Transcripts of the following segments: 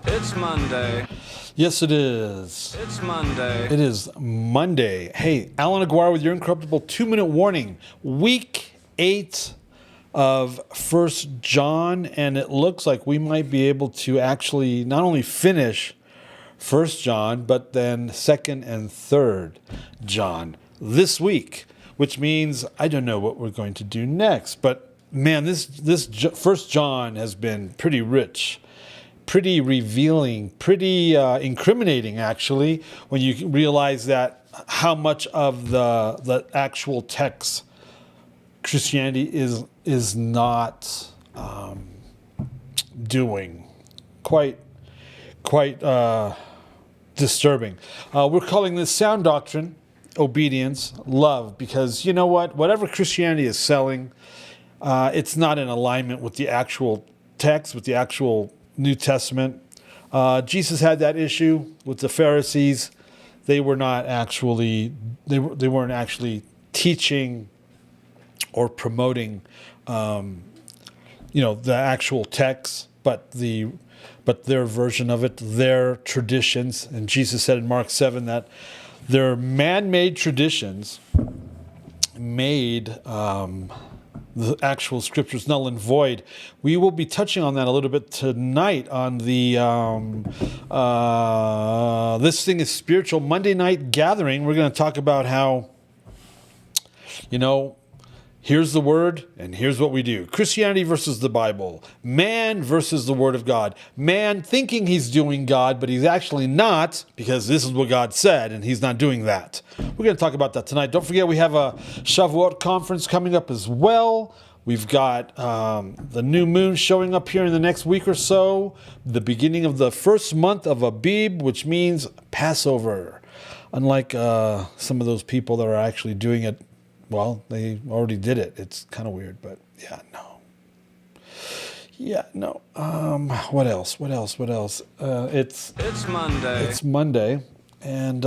It's Monday. Yes, it is. It's Monday. It is Monday. Hey, Allan Aguirre with your incorruptible 2-minute warning. Week 8 of First John, and it looks like we might be able to actually not only finish First John, but then 2nd and 3rd John this week, which means I don't know what we're going to do next. But man, this First John has been pretty rich, pretty revealing, pretty incriminating, actually, when you realize that how much of the actual text Christianity is not doing. Quite disturbing. We're calling this sound doctrine, obedience, love, because you know what? Whatever Christianity is selling, it's not in alignment with the actual text, with the actual New Testament. Jesus had that issue with the Pharisees. They were not actually, they weren't actually teaching or promoting, the actual text, but their version of it, their traditions. And Jesus said in Mark 7 that their man-made traditions made the actual scriptures null and void. We will be touching on that a little bit tonight on the This Thing is Spiritual Monday night gathering. We're going to talk about how, here's the word, and here's what we do. Christianity versus the Bible. Man versus the Word of God. Man thinking he's doing God, but he's actually not, because this is what God said, and he's not doing that. We're going to talk about that tonight. Don't forget, we have a Shavuot conference coming up as well. We've got the new moon showing up here in the next week or so. The beginning of the first month of Abib, which means Passover. Unlike some of those people that are actually doing it, well, they already did it. It's kind of weird, but no. What else? It's Monday. It's Monday, and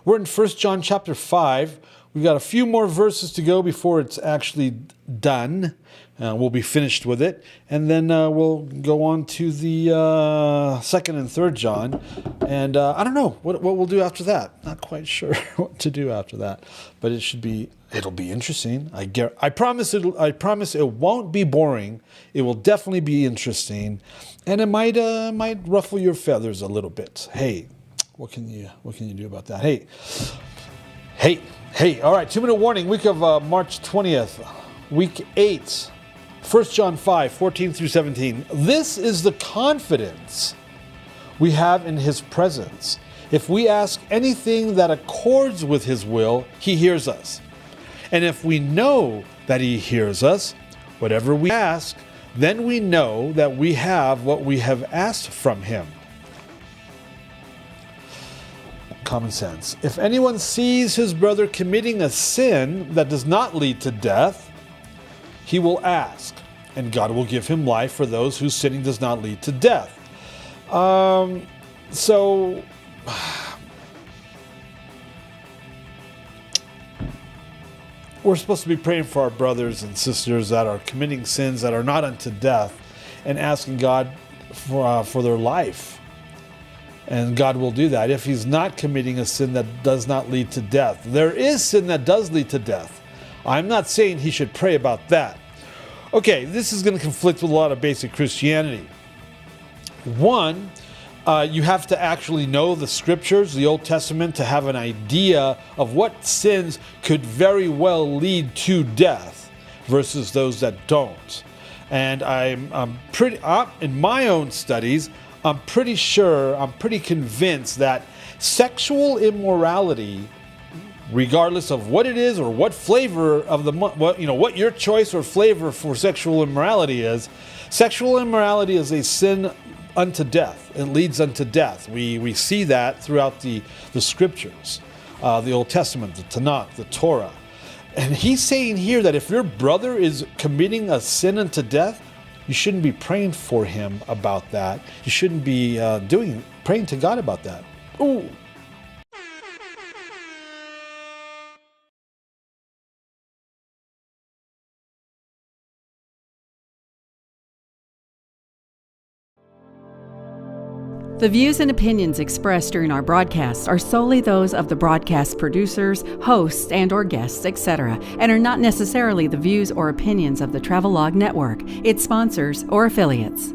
we're in 1 John chapter 5. We've got a few more verses to go before it's actually done. We'll be finished with it, and then we'll go on to the 2nd and 3rd John. And I don't know what we'll do after that. Not quite sure what to do after that, but it'll be interesting. I promise it won't be boring. It will definitely be interesting, and it might ruffle your feathers a little bit. Hey, what can you do about that? Hey. All right, 2-minute warning. Week of March 20th, week 8. 1 John 5, 14 through 17. This is the confidence we have in his presence. If we ask anything that accords with his will, he hears us. And if we know that he hears us, whatever we ask, then we know that we have what we have asked from him. Common sense. If anyone sees his brother committing a sin that does not lead to death, he will ask, and God will give him life for those whose sinning does not lead to death. So we're supposed to be praying for our brothers and sisters that are committing sins that are not unto death, and asking God for their life. And God will do that if he's not committing a sin that does not lead to death. There is sin that does lead to death. I'm not saying he should pray about that. Okay, this is going to conflict with a lot of basic Christianity. One, you have to actually know the scriptures, the Old Testament, to have an idea of what sins could very well lead to death versus those that don't. And in my own studies, I'm pretty convinced that sexual immorality, regardless of what it is or what flavor of what your choice or flavor for sexual immorality is a sin unto death. It leads unto death. We see that throughout the scriptures, the Old Testament, the Tanakh, the Torah. And he's saying here that if your brother is committing a sin unto death, you shouldn't be praying for him about that. You shouldn't be praying to God about that. Ooh. The views and opinions expressed during our broadcasts are solely those of the broadcast producers, hosts, and/or guests, etc., and are not necessarily the views or opinions of the Travelog Network, its sponsors, or affiliates.